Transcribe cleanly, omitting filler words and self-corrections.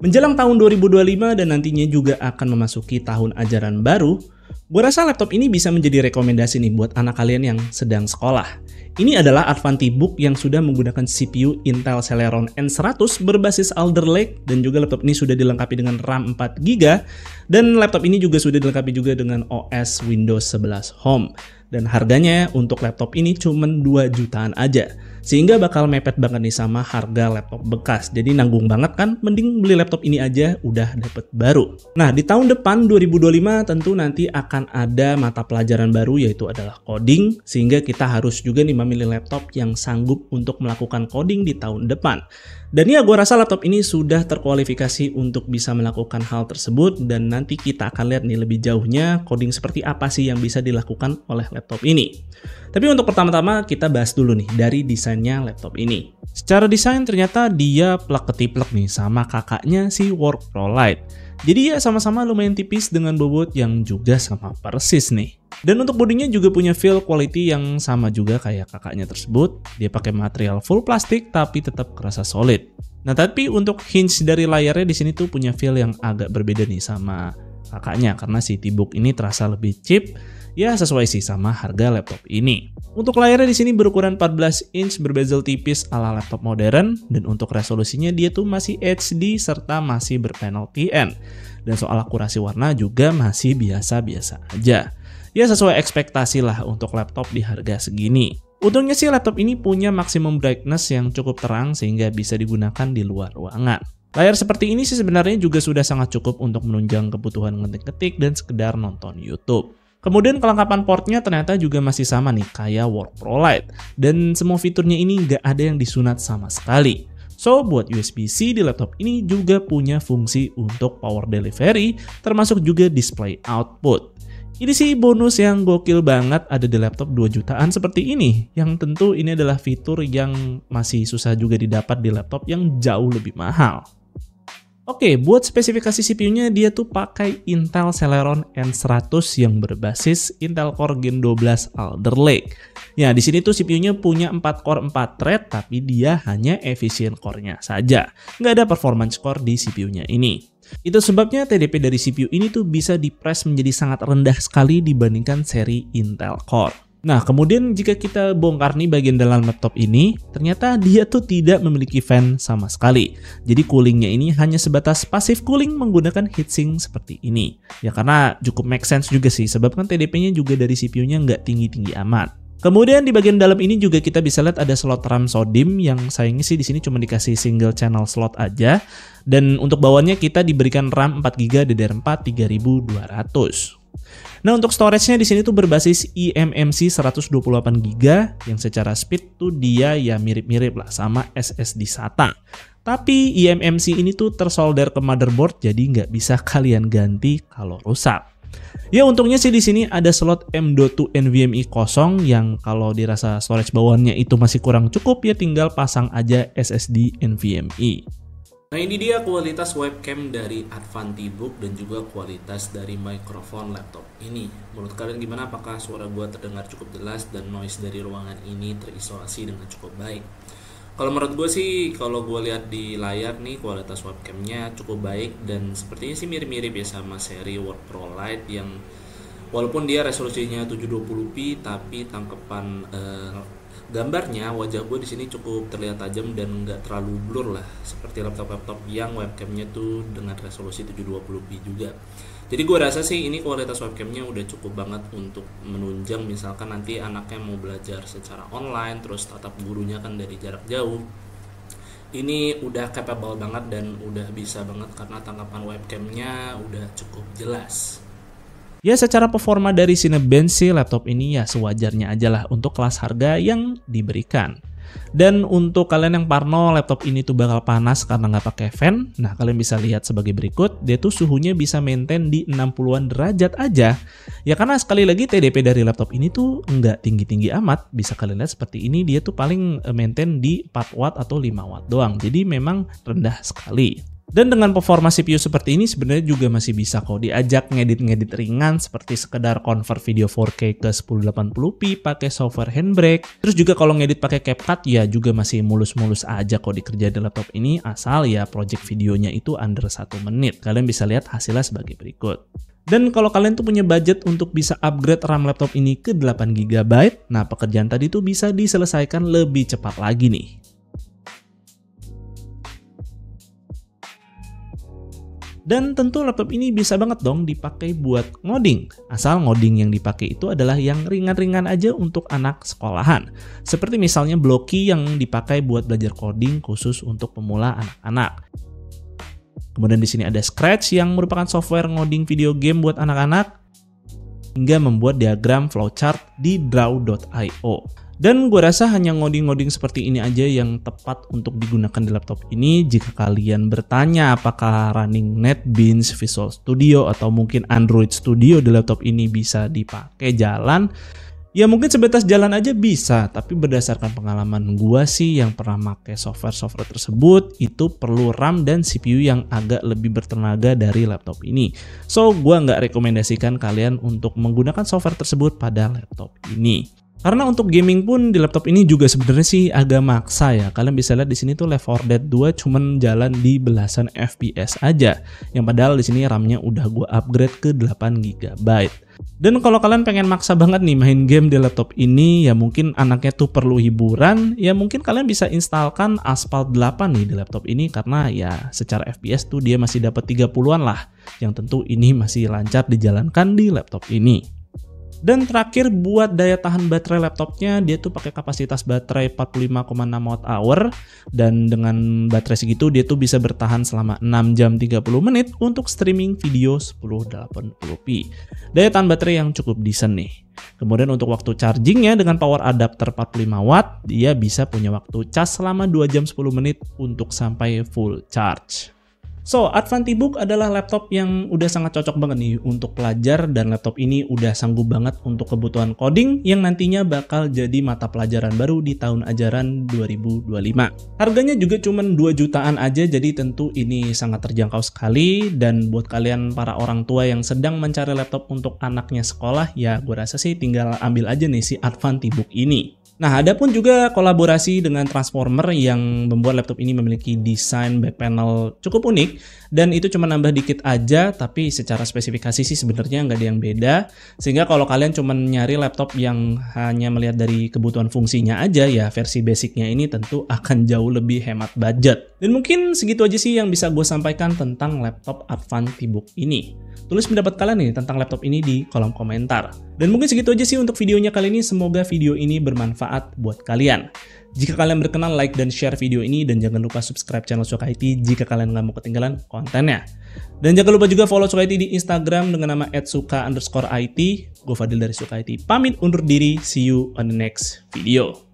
Menjelang tahun 2025 dan nantinya juga akan memasuki tahun ajaran baru, gue rasa laptop ini bisa menjadi rekomendasi nih buat anak kalian yang sedang sekolah. Ini adalah Advantibook yang sudah menggunakan CPU Intel Celeron N100 berbasis Alder Lake, dan juga laptop ini sudah dilengkapi dengan RAM 4GB, dan laptop ini juga sudah dilengkapi juga dengan OS Windows 11 Home. Dan harganya untuk laptop ini cuma 2 jutaan aja. Sehingga bakal mepet banget nih sama harga laptop bekas. Jadi nanggung banget kan, mending beli laptop ini aja udah dapet baru. Nah, di tahun depan 2025 tentu nanti akan ada mata pelajaran baru, yaitu adalah coding. Sehingga kita harus juga nih memilih laptop yang sanggup untuk melakukan coding di tahun depan. Dan ya, gue rasa laptop ini sudah terkualifikasi untuk bisa melakukan hal tersebut. Dan nanti kita akan lihat nih lebih jauhnya coding seperti apa sih yang bisa dilakukan oleh laptop ini. Tapi untuk pertama-tama kita bahas dulu nih dari desainnya laptop ini. Secara desain ternyata dia plek-ketiplek nih sama kakaknya si Work Pro Lite. Jadi ya sama-sama lumayan tipis dengan bobot yang juga sama persis nih. Dan untuk bodinya juga punya feel quality yang sama juga kayak kakaknya tersebut. Dia pakai material full plastik tapi tetap kerasa solid. Nah, tapi untuk hinge dari layarnya di sini tuh punya feel yang agak berbeda nih sama kakaknya, karena si T-Book ini terasa lebih cheap. Ya sesuai sih sama harga laptop ini. Untuk layarnya di sini berukuran 14 inch berbezel tipis ala laptop modern, dan untuk resolusinya dia tuh masih HD serta masih berpanel TN. Dan soal akurasi warna juga masih biasa-biasa aja. Ya sesuai ekspektasi lah untuk laptop di harga segini. Untungnya sih laptop ini punya maximum brightness yang cukup terang sehingga bisa digunakan di luar ruangan. Layar seperti ini sih sebenarnya juga sudah sangat cukup untuk menunjang kebutuhan ngetik-ngetik dan sekedar nonton YouTube. Kemudian kelengkapan portnya ternyata juga masih sama nih kayak Work Pro Lite, dan semua fiturnya ini nggak ada yang disunat sama sekali. So buat USB-C di laptop ini juga punya fungsi untuk power delivery, termasuk juga display output. Ini sih bonus yang gokil banget ada di laptop 2 jutaan seperti ini, yang tentu ini adalah fitur yang masih susah juga didapat di laptop yang jauh lebih mahal. Oke, buat spesifikasi CPU-nya dia tuh pakai Intel Celeron N100 yang berbasis Intel Core Gen 12 Alder Lake. Ya, di sini tuh CPU-nya punya 4 core 4 thread, tapi dia hanya efisien core-nya saja. Nggak ada performance core di CPU-nya ini. Itu sebabnya TDP dari CPU ini tuh bisa di-press menjadi sangat rendah sekali dibandingkan seri Intel Core. Nah, kemudian jika kita bongkar nih bagian dalam laptop ini, ternyata dia tuh tidak memiliki fan sama sekali. Jadi coolingnya ini hanya sebatas passive cooling menggunakan heatsink seperti ini. Ya karena cukup make sense juga sih, sebab kan TDP-nya juga dari CPU-nya nggak tinggi-tinggi amat. Kemudian di bagian dalam ini juga kita bisa lihat ada slot RAM SODIMM yang sayangnya sih di sini cuma dikasih single channel slot aja. Dan untuk bawaannya kita diberikan RAM 4GB DDR4 3200. Nah, untuk storage-nya di sini tuh berbasis eMMC 128GB yang secara speed tuh dia ya mirip-mirip lah sama SSD SATA. Tapi eMMC ini tuh tersolder ke motherboard, jadi nggak bisa kalian ganti kalau rusak. Ya untungnya sih di sini ada slot M.2 NVMe kosong yang kalau dirasa storage bawaannya itu masih kurang cukup ya tinggal pasang aja SSD NVMe. Nah, ini dia kualitas webcam dari Advantibook dan juga kualitas dari mikrofon laptop ini. Menurut kalian gimana? Apakah suara gua terdengar cukup jelas dan noise dari ruangan ini terisolasi dengan cukup baik? Kalau menurut gue sih, kalau gue lihat di layar nih kualitas webcamnya cukup baik, dan sepertinya sih mirip-mirip ya sama seri Work Pro Lite yang walaupun dia resolusinya 720p tapi tangkapan gambarnya wajah gue di sini cukup terlihat tajam dan nggak terlalu blur lah seperti laptop-laptop yang webcamnya tuh dengan resolusi 720p juga. Jadi gue rasa sih ini kualitas webcamnya udah cukup banget untuk menunjang misalkan nanti anaknya mau belajar secara online, terus tatap gurunya kan dari jarak jauh. Ini udah capable banget dan udah bisa banget karena tangkapan webcamnya udah cukup jelas. Ya secara performa dari Cinebench sih laptop ini ya sewajarnya aja lah untuk kelas harga yang diberikan. Dan untuk kalian yang parno laptop ini tuh bakal panas karena nggak pakai fan, nah kalian bisa lihat sebagai berikut, dia tuh suhunya bisa maintain di 60-an derajat aja. Ya karena sekali lagi TDP dari laptop ini tuh nggak tinggi-tinggi amat, bisa kalian lihat seperti ini dia tuh paling maintain di 4 watt atau 5 watt doang, jadi memang rendah sekali. Dan dengan performa CPU seperti ini sebenarnya juga masih bisa kok diajak ngedit-ngedit ringan seperti sekedar convert video 4K ke 1080p pakai software Handbrake. Terus juga kalau ngedit pakai CapCut ya juga masih mulus-mulus aja kok dikerjain di laptop ini, asal ya project videonya itu under 1 menit. Kalian bisa lihat hasilnya sebagai berikut. Dan kalau kalian tuh punya budget untuk bisa upgrade RAM laptop ini ke 8GB, nah pekerjaan tadi tuh bisa diselesaikan lebih cepat lagi nih. Dan tentu laptop ini bisa banget dong dipakai buat ngoding. Asal ngoding yang dipakai itu adalah yang ringan-ringan aja untuk anak sekolahan. Seperti misalnya Blocky yang dipakai buat belajar coding khusus untuk pemula anak-anak. Kemudian di sini ada Scratch yang merupakan software ngoding video game buat anak-anak. Hingga membuat diagram flowchart di draw.io. Dan gue rasa hanya ngoding-ngoding seperti ini aja yang tepat untuk digunakan di laptop ini. Jika kalian bertanya apakah running NetBeans, Visual Studio, atau mungkin Android Studio di laptop ini bisa dipakai jalan, ya mungkin sebatas jalan aja bisa. Tapi berdasarkan pengalaman gue sih yang pernah pakai software-software tersebut, itu perlu RAM dan CPU yang agak lebih bertenaga dari laptop ini. So gue nggak rekomendasikan kalian untuk menggunakan software tersebut pada laptop ini. Karena untuk gaming pun di laptop ini juga sebenarnya sih agak maksa ya. Kalian bisa lihat di sini tuh Left 4 Dead 2 cuman jalan di belasan FPS aja. Yang padahal di sini RAM-nya udah gue upgrade ke 8GB. Dan kalau kalian pengen maksa banget nih main game di laptop ini, ya mungkin anaknya tuh perlu hiburan, ya mungkin kalian bisa instalkan Asphalt 8 nih di laptop ini, karena ya secara FPS tuh dia masih dapat 30-an lah. Yang tentu ini masih lancar dijalankan di laptop ini. Dan terakhir buat daya tahan baterai laptopnya, dia tuh pakai kapasitas baterai 45,6 Wh, dan dengan baterai segitu dia tuh bisa bertahan selama 6 jam 30 menit untuk streaming video 1080p. Daya tahan baterai yang cukup decent nih. Kemudian untuk waktu chargingnya dengan power adapter 45 watt, dia bisa punya waktu cas selama 2 jam 10 menit untuk sampai full charge. So, Advantibook adalah laptop yang udah sangat cocok banget nih untuk pelajar, dan laptop ini udah sanggup banget untuk kebutuhan coding yang nantinya bakal jadi mata pelajaran baru di tahun ajaran 2025. Harganya juga cuma 2 jutaan aja, jadi tentu ini sangat terjangkau sekali. Dan buat kalian para orang tua yang sedang mencari laptop untuk anaknya sekolah, ya gue rasa sih tinggal ambil aja nih si Advantibook ini. Nah, ada pun juga kolaborasi dengan Transformer yang membuat laptop ini memiliki desain back panel cukup unik, dan itu cuma nambah dikit aja, tapi secara spesifikasi sih sebenarnya nggak ada yang beda. Sehingga kalau kalian cuma nyari laptop yang hanya melihat dari kebutuhan fungsinya aja, ya versi basicnya ini tentu akan jauh lebih hemat budget. Dan mungkin segitu aja sih yang bisa gue sampaikan tentang laptop Advantibook ini. Tulis pendapat kalian nih tentang laptop ini di kolom komentar. Dan mungkin segitu aja sih untuk videonya kali ini. Semoga video ini bermanfaat buat kalian. Jika kalian berkenan, like dan share video ini, dan jangan lupa subscribe channel Suka IT jika kalian nggak mau ketinggalan kontennya. Dan jangan lupa juga follow Suka IT di Instagram dengan nama @suka_it. Gue Fadil dari Suka IT pamit undur diri. See you on the next video.